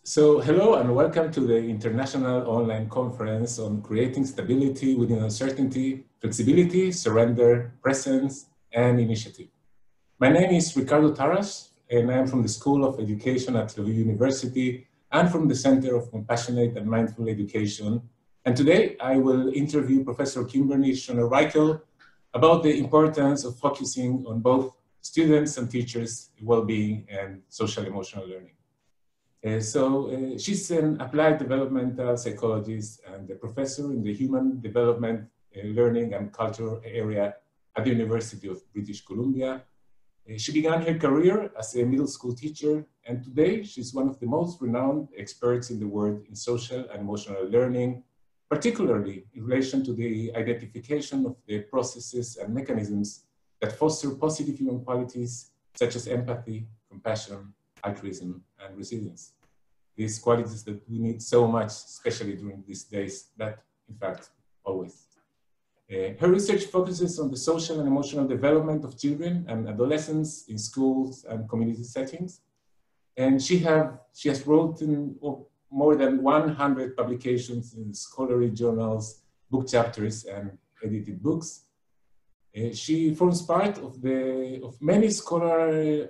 So hello and welcome to the International Online Conference on Creating Stability Within Uncertainty, Flexibility, Surrender, Presence, and Initiative. My name is Ricardo Tarrasch, and I am from the School of Education at Lviv University and from the Center of Compassionate and Mindful Education. And today I will interview Professor Kimberly Schonert-Reichl about the importance of focusing on both students and teachers' well-being and social-emotional learning. She's an applied developmental psychologist and a professor in the human development, learning and culture area at the University of British Columbia. She began her career as a middle school teacher, and today she's one of the most renowned experts in the world in social and emotional learning, particularly in relation to the identification of the processes and mechanisms that foster positive human qualities such as empathy, compassion, altruism, and resilience. These qualities that we need so much, especially during these days, that in fact, always. Her research focuses on the social and emotional development of children and adolescents in schools and community settings. And she has written more than 100 publications in scholarly journals, book chapters, and edited books. She forms part of many scholarly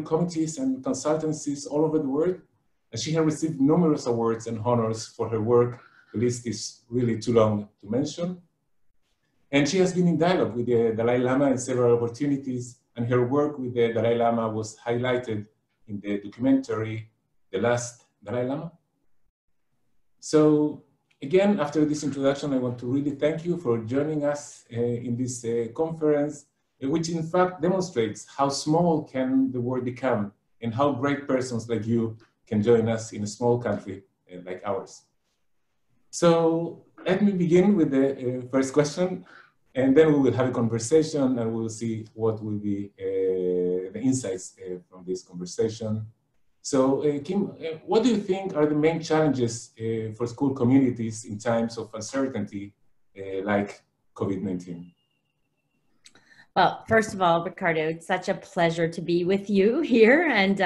committees and consultancies all over the world. And she has received numerous awards and honors for her work. The list is really too long to mention. And she has been in dialogue with the Dalai Lama in several opportunities, and her work with the Dalai Lama was highlighted in the documentary, The Last Dalai Lama. So again, after this introduction, I want to really thank you for joining us in this conference, which in fact demonstrates how small can the world become and how great persons like you can join us in a small country like ours. So let me begin with the first question, and then we will have a conversation and we'll see what will be the insights from this conversation. So Kim, what do you think are the main challenges for school communities in times of uncertainty like COVID-19? Well, first of all, Ricardo, it's such a pleasure to be with you here. And,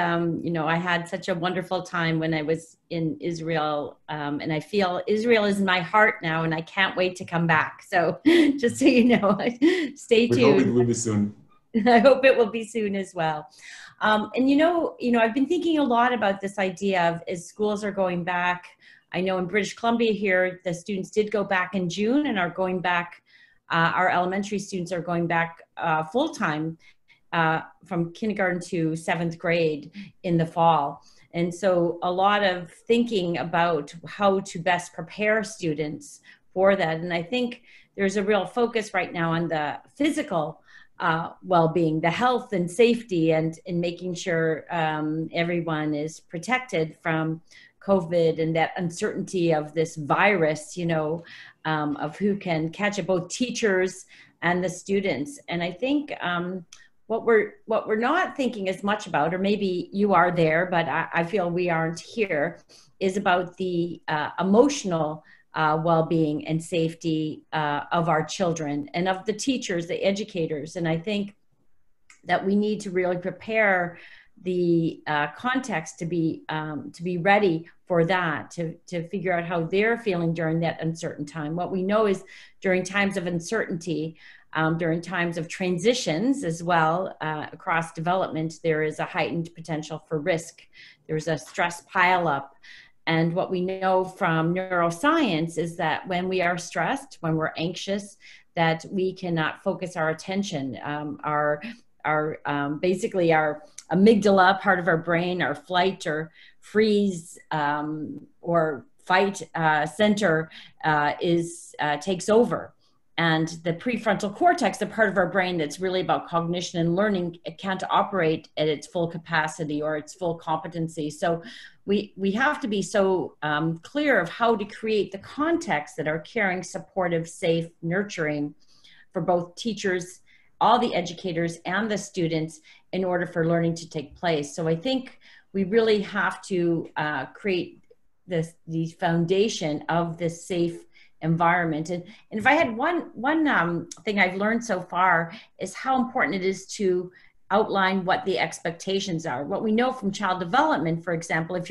you know, I had such a wonderful time when I was in Israel, and I feel Israel is in my heart now, and I can't wait to come back. So just so you know, stay tuned. We hope it will be soon. I hope it will be soon as well. And you know, I've been thinking a lot about this idea of as schools are going back. I know in British Columbia here, the students did go back in June and are going back. Our elementary students are going back full-time from kindergarten to 7th grade in the fall. And so a lot of thinking about how to best prepare students for that. And I think there's a real focus right now on the physical well-being, the health and safety, and in making sure everyone is protected from COVID and that uncertainty of this virus, you know, of who can catch it, both teachers and the students. And I think what we're not thinking as much about, or maybe you are there, but I feel we aren't here, is about the emotional well-being and safety of our children and of the teachers, the educators. And I think that we need to really prepare the context to be ready for that, to figure out how they're feeling during that uncertain time. What we know is during times of uncertainty, during times of transitions as well, across development, there is a heightened potential for risk. There's a stress pileup. And what we know from neuroscience is that when we are stressed, when we're anxious, that we cannot focus our attention. Basically our amygdala, part of our brain, our flight or freeze or fight center takes over. And the prefrontal cortex, the part of our brain that's really about cognition and learning, it can't operate at its full capacity or its full competency. So we have to be so clear of how to create the context that are caring, supportive, safe, nurturing for both teachers, all the educators and the students in order for learning to take place. So I think we really have to create the foundation of this safe environment. And if I had one thing I've learned so far is how important it is to outline what the expectations are. What we know from child development, for example, if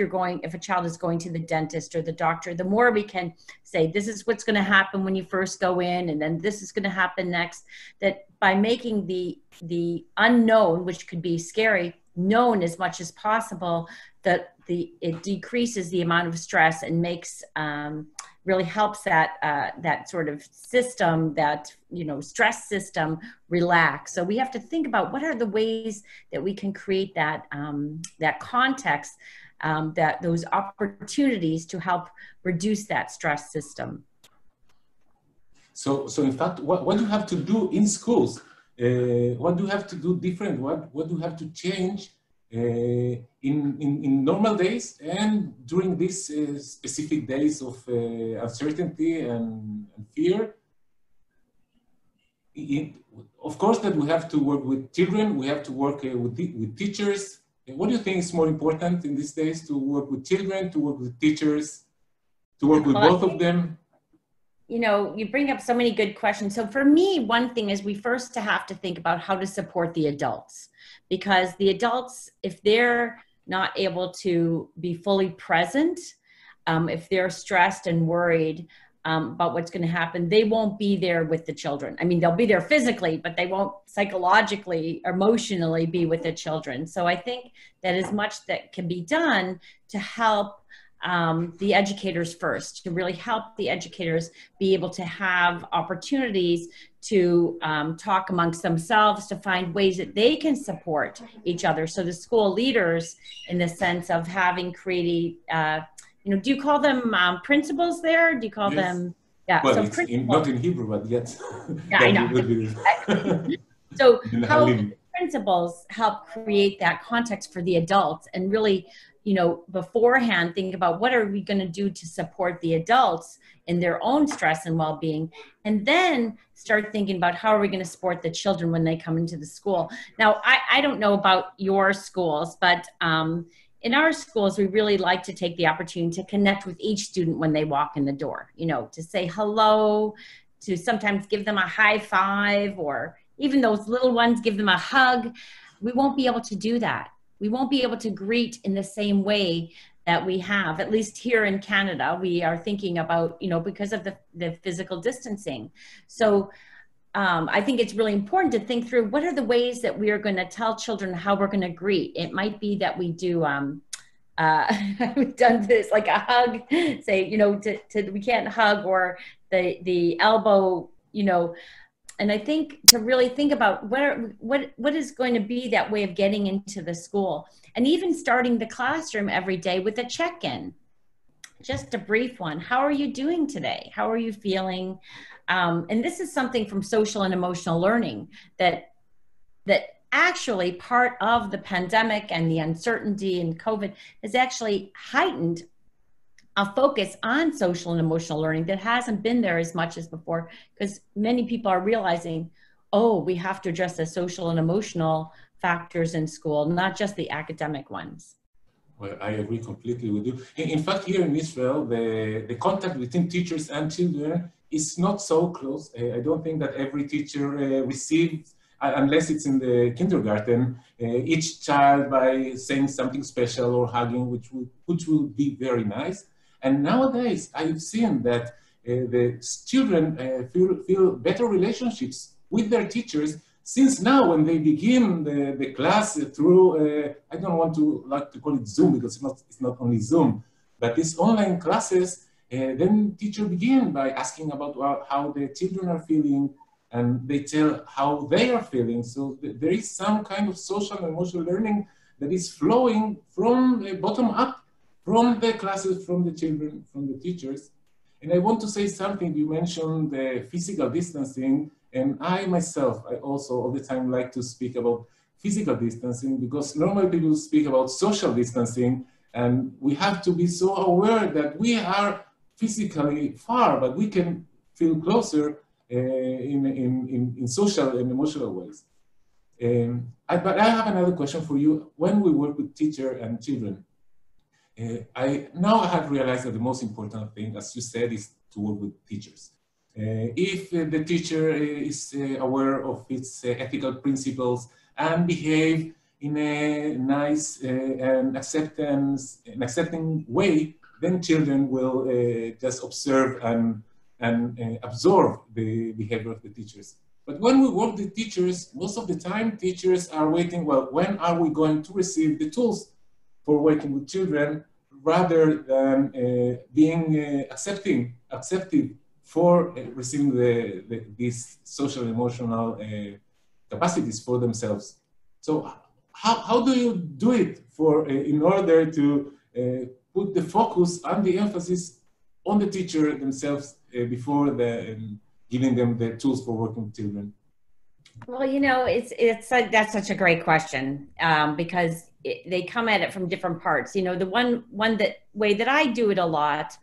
a child is going to the dentist or the doctor, the more we can say, this is what's going to happen when you first go in, and then this is going to happen next, that by making the unknown, which could be scary, known as much as possible, that it decreases the amount of stress and makes, really helps that sort of system, that, stress system relax. So we have to think about what are the ways that we can create that, that context, that those opportunities to help reduce that stress system. So in fact, what do you have to do in schools? What do you have to do different? What do you have to change in normal days and during these specific days of uncertainty and fear? Of course that we have to work with children, we have to work with teachers. What do you think is more important in these days, to work with children, to work with teachers, to work with both of them? You bring up so many good questions. So for me, one thing is we first have to think about how to support the adults, because the adults, if they're not able to be fully present, if they're stressed and worried about what's going to happen, they won't be there with the children. I mean, they'll be there physically, but they won't psychologically, emotionally be with the children. So I think that is much that can be done to help the educators first, to really help the educators be able to have opportunities to talk amongst themselves, to find ways that they can support each other. So the school leaders, in the sense of having created, do you call them principals there? Do you call them? Yeah. Well, so it's not in Hebrew, but yes. Yeah, I know. So how principals help create that context for the adults, and really, beforehand think about what are we going to do to support the adults in their own stress and well-being, and then start thinking about how are we going to support the children when they come into the school. Now, I don't know about your schools, but in our schools, we really like to take the opportunity to connect with each student when they walk in the door, to say hello, to sometimes give them a high five, or even those little ones, give them a hug. We won't be able to do that. We won't be able to greet in the same way that we have, at least here in Canada. We are thinking about, because of the physical distancing. So I think it's really important to think through what are the ways that we are going to tell children how we're going to greet. It might be that we do, we've done this, like a hug, say, we can't hug, or the elbow, and I think to really think about what is going to be that way of getting into the school, and even starting the classroom every day with a check-in, just a brief one. How are you doing today? How are you feeling? And this is something from social and emotional learning that actually part of the pandemic and the uncertainty in COVID has actually heightened a focus on social and emotional learning that hasn't been there as much as before, because many people are realizing, we have to address the social and emotional factors in school, not just the academic ones. Well, I agree completely with you. In fact, here in Israel, the contact between teachers and children is not so close. I don't think that every teacher receives, unless it's in the kindergarten, each child by saying something special or hugging, which would be very nice. And nowadays, I've seen that the children feel better relationships with their teachers, since now when they begin the class through, I don't want to like to call it Zoom, because it's not only Zoom, but these online classes, then teachers begin by asking about how the children are feeling, and they tell how they are feeling. So there is some kind of social and emotional learning that is flowing from bottom up, from the classes, from the children, from the teachers. And I want to say something. You mentioned the physical distancing, and I myself, I also all the time like to speak about physical distancing, because normally people speak about social distancing, and we have to be so aware that we are physically far, but we can feel closer in social and emotional ways. But I have another question for you. When we work with teachers and children, I have realized that the most important thing, as you said, is to work with teachers. if the teacher is aware of its ethical principles and behave in a nice and accepting way, then children will just observe and absorb the behavior of the teachers. But when we work with teachers, most of the time teachers are waiting, well, when are we going to receive the tools for working with children, rather than being acceptive for receiving these social and emotional capacities for themselves. So how do you do it in order to put the focus and the emphasis on the teacher themselves before giving them the tools for working with children? Well, you know, that's such a great question, because they come at it from different parts. You know, the way that I do it a lot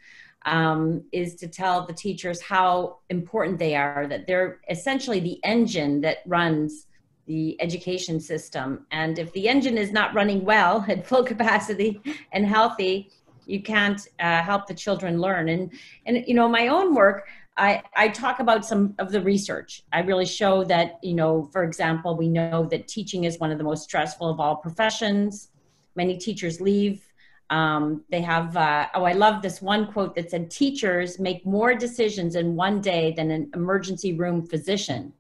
is to tell the teachers how important they are, that they're essentially the engine that runs the education system. And if the engine is not running well at full capacity and healthy, you can't help the children learn. And you know, my own work, I talk about some of the research. I really show that, you know, for example, we know that teaching is one of the most stressful of all professions. Many teachers leave. They have, I love this one quote that said, teachers make more decisions in one day than an emergency room physician,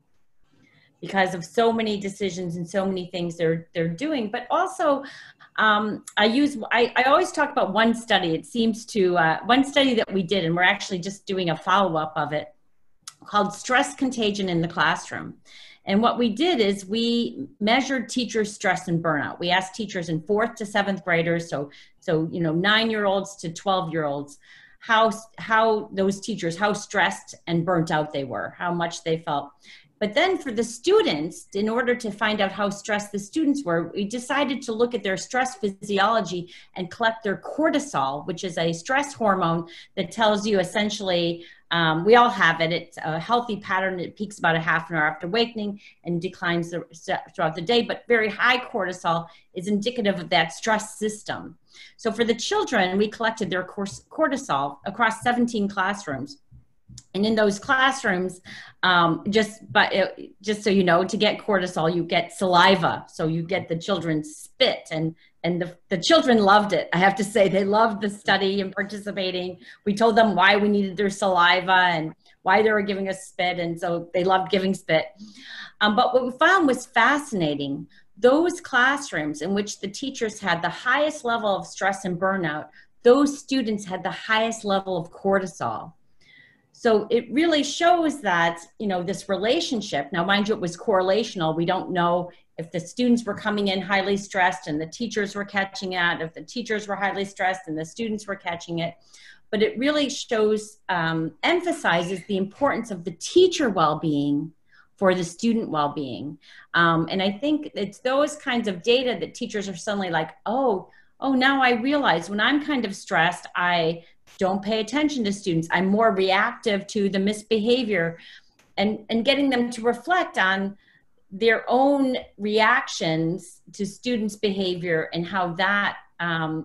because of so many decisions and so many things they're doing. But also, I always talk about one study. It seems to, one study that we did, and we're actually just doing a follow-up of it, called Stress Contagion in the Classroom. And what we did is we measured teachers' stress and burnout. We asked teachers in 4th to 7th graders, so you know, 9-year-olds to 12-year-olds, how those teachers, how stressed and burnt out they were, how much they felt. But then for the students, in order to find out how stressed the students were, we decided to look at their stress physiology and collect their cortisol, which is a stress hormone that tells you essentially, we all have it. It's a healthy pattern. It peaks about a half an hour after awakening and declines throughout the day. But very high cortisol is indicative of that stress system. So for the children, we collected their cortisol across 17 classrooms. And in those classrooms, just so you know, to get cortisol, you get saliva. So you get the children's spit, and the children loved it. I have to say, they loved the study and participating. We told them why we needed their saliva and why they were giving us spit. And so they loved giving spit. But what we found was fascinating. Those classrooms in which the teachers had the highest level of stress and burnout, those students had the highest level of cortisol. So it really shows that, you know, this relationship, now mind you, it was correlational. We don't know if the students were coming in highly stressed and the teachers were catching it, if the teachers were highly stressed and the students were catching it. But it really shows, emphasizes the importance of the teacher well-being for the student well-being. And I think it's those kinds of data that teachers are suddenly like, oh, now I realize when I'm kind of stressed, I don't pay attention to students. I'm more reactive to the misbehavior, and getting them to reflect on their own reactions to students' behavior and how that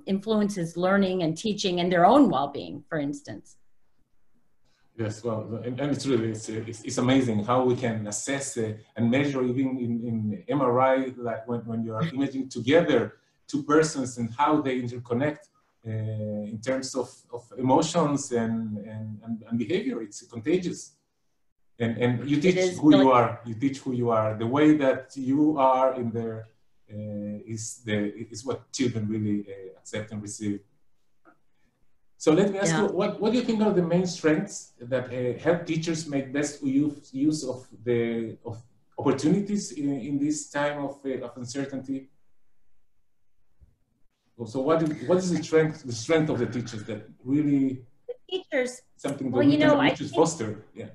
influences learning and teaching and their own well-being, for instance. Yes, well, and it's really, it's amazing how we can assess and measure even in MRI, like when you are imaging together two persons and how they interconnect. In terms of emotions and behavior, it's contagious. And you teach who you are. You teach who you are. The way that you are in there is what children really accept and receive. So let me ask you, what do you think are the main strengths that help teachers make best use of opportunities in this time of uncertainty? So what is the strength of the teachers that really something that teachers foster? Yeah.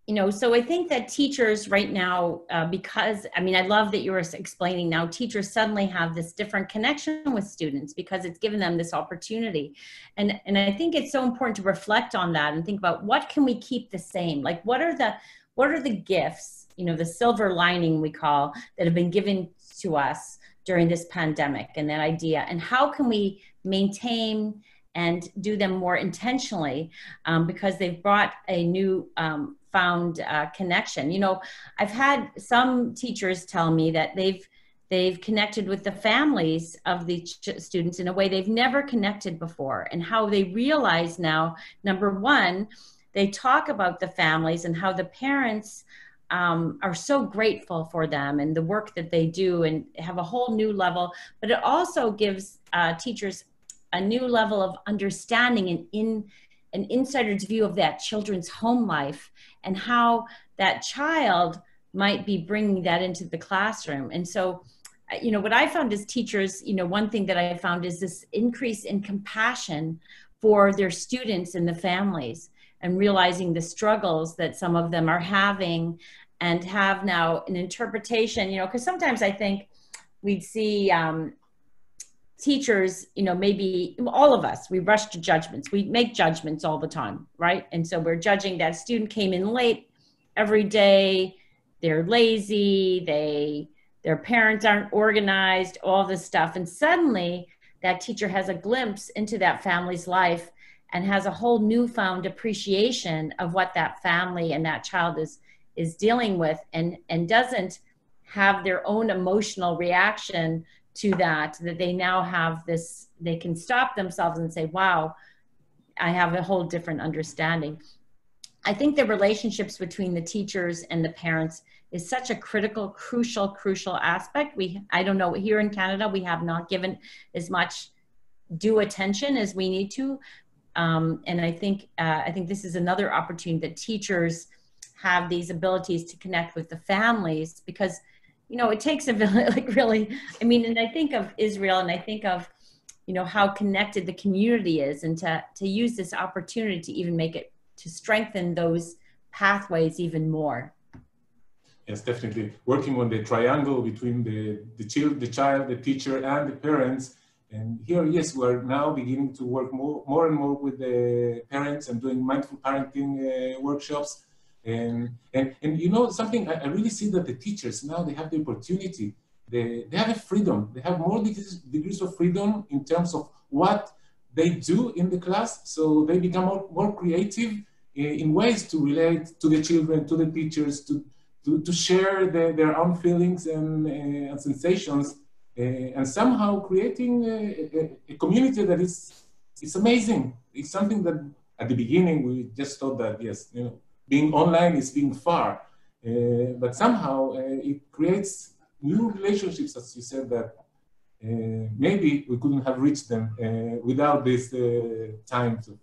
You know, so I think that teachers right now, because, I mean, I love that you were explaining now, teachers suddenly have this different connection with students because it's given them this opportunity. And I think it's so important to reflect on that and think about what can we keep the same? Like, what are the gifts, you know, the silver lining we call, that have been given to us during this pandemic and that idea, and how can we maintain and do them more intentionally because they've brought a new found connection. You know, I've had some teachers tell me that they've connected with the families of the students in a way they've never connected before, and how they realize now, number one, they talk about the families and how the parents are so grateful for them and the work that they do, and have a whole new level. But it also gives teachers a new level of understanding and an insider's view of that children's home life and how that child might be bringing that into the classroom. And so, you know, what I found as teachers, you know, one thing that I found is this increase in compassion for their students and the families, and realizing the struggles that some of them are having, and have now an interpretation, you know, because sometimes I think we'd see teachers, you know, maybe all of us, we rush to judgments. We make judgments all the time, right? And so we're judging that student came in late every day, they're lazy, their parents aren't organized, all this stuff. And suddenly that teacher has a glimpse into that family's life and has a whole newfound appreciation of what that family and that child is dealing with, and doesn't have their own emotional reaction to that they now have this, they can stop themselves and say, wow, I have a whole different understanding. I think the relationships between the teachers and the parents is such a critical, crucial aspect. I don't know, here in Canada, we have not given as much due attention as we need to. And I think this is another opportunity that teachers have these abilities to connect with the families, because, you know, it takes a village, like really, I mean, and I think of Israel, and I think of, you know, how connected the community is, and to use this opportunity to even make it, to strengthen those pathways even more. Yes, definitely. Working on the triangle between the child, the teacher, and the parents. And here, yes, we're now beginning to work more and more with the parents and doing mindful parenting workshops. And you know something, I really see that the teachers now, they have the opportunity, they have a freedom, they have more degrees of freedom in terms of what they do in the class. So they become more creative in ways to relate to the children, to the teachers, to share their own feelings and sensations, and somehow creating a community that is amazing. It's something that at the beginning we just thought that, yes, you know, being online is being far, but somehow it creates new relationships, as you said, that maybe we couldn't have reached them without this time to.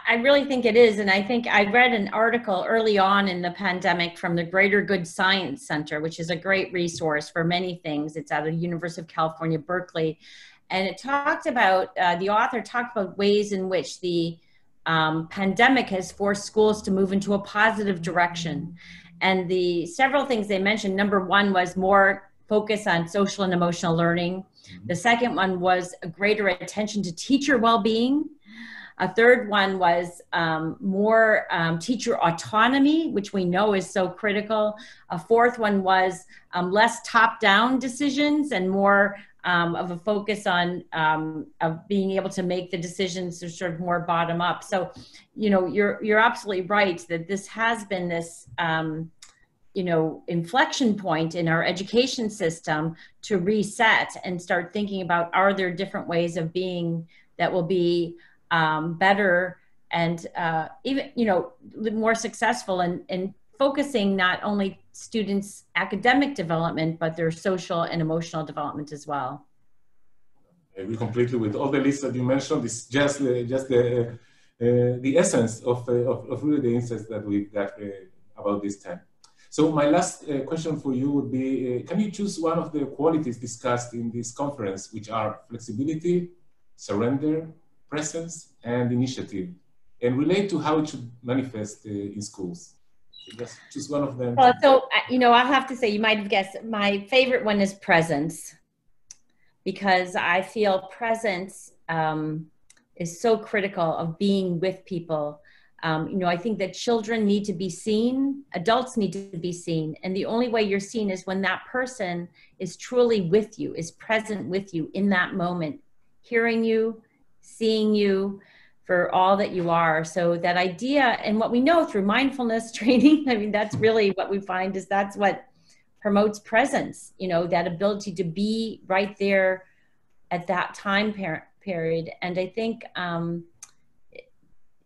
I really think it is. And I think I read an article early on in the pandemic from the Greater Good Science Center, which is a great resource for many things. It's out of the University of California, Berkeley. And it talked about, the author talked about ways in which the pandemic has forced schools to move into a positive direction. And the several things they mentioned, number one was more focus on social and emotional learning. The second one was a greater attention to teacher well-being. A third one was more teacher autonomy, which we know is so critical. A fourth one was less top-down decisions and more of a focus on of being able to make the decisions sort of more bottom up. So, you know, you're absolutely right that this has been this, you know, inflection point in our education system to reset and start thinking about, are there different ways of being that will be better and even, you know, more successful and focusing not only students' academic development, but their social and emotional development as well. I agree completely with all the lists that you mentioned. It's just the essence of really the insights that we got about this time. So my last question for you would be, can you choose one of the qualities discussed in this conference, which are flexibility, surrender, presence, and initiative, and relate to how it should manifest in schools? So just choose one of them. Well, so, you know, I'll have to say, you might have guessed, my favorite one is presence, because I feel presence is so critical of being with people. You know, I think that children need to be seen, adults need to be seen, and the only way you're seen is when that person is truly with you, is present with you in that moment, hearing you, seeing you for all that you are. So that idea, and what we know through mindfulness training, I mean, that's really what we find is that's what promotes presence, you know, that ability to be right there at that time period. And I think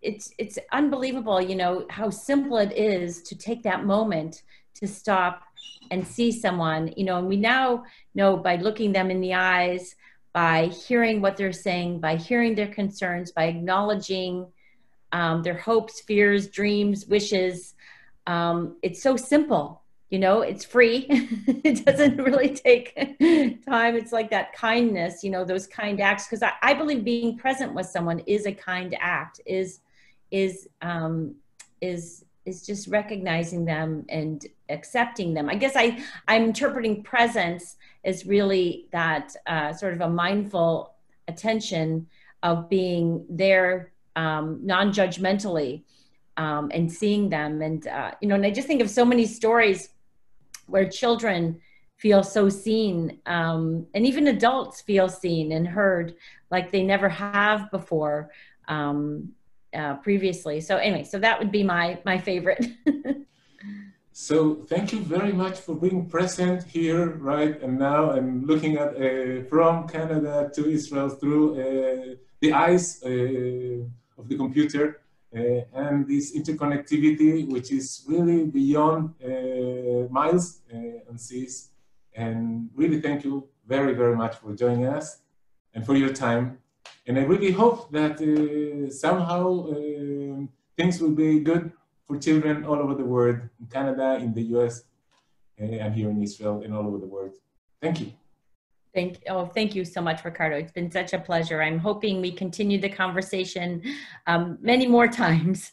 it's unbelievable, you know, how simple it is to take that moment to stop and see someone, you know, and we now know by looking them in the eyes, by hearing what they're saying, by hearing their concerns, by acknowledging their hopes, fears, dreams, wishes. It's so simple, you know, it's free. It doesn't really take time. It's like that kindness, you know, those kind acts. Because I believe being present with someone is a kind act, is just recognizing them and accepting them. I guess I'm interpreting presence as really that sort of a mindful attention of being there non-judgmentally and seeing them. And, you know, and I just think of so many stories where children feel so seen, and even adults feel seen and heard like they never have before. Previously. So anyway, so that would be my favorite. So thank you very much for being present here right and now, and looking at from Canada to Israel through the eyes of the computer and this interconnectivity, which is really beyond miles and seas. And really thank you very, very much for joining us and for your time. And I really hope that somehow things will be good for children all over the world, in Canada, in the US, and here in Israel, and all over the world. Thank you. Thank you so much, Ricardo. It's been such a pleasure. I'm hoping we continue the conversation many more times.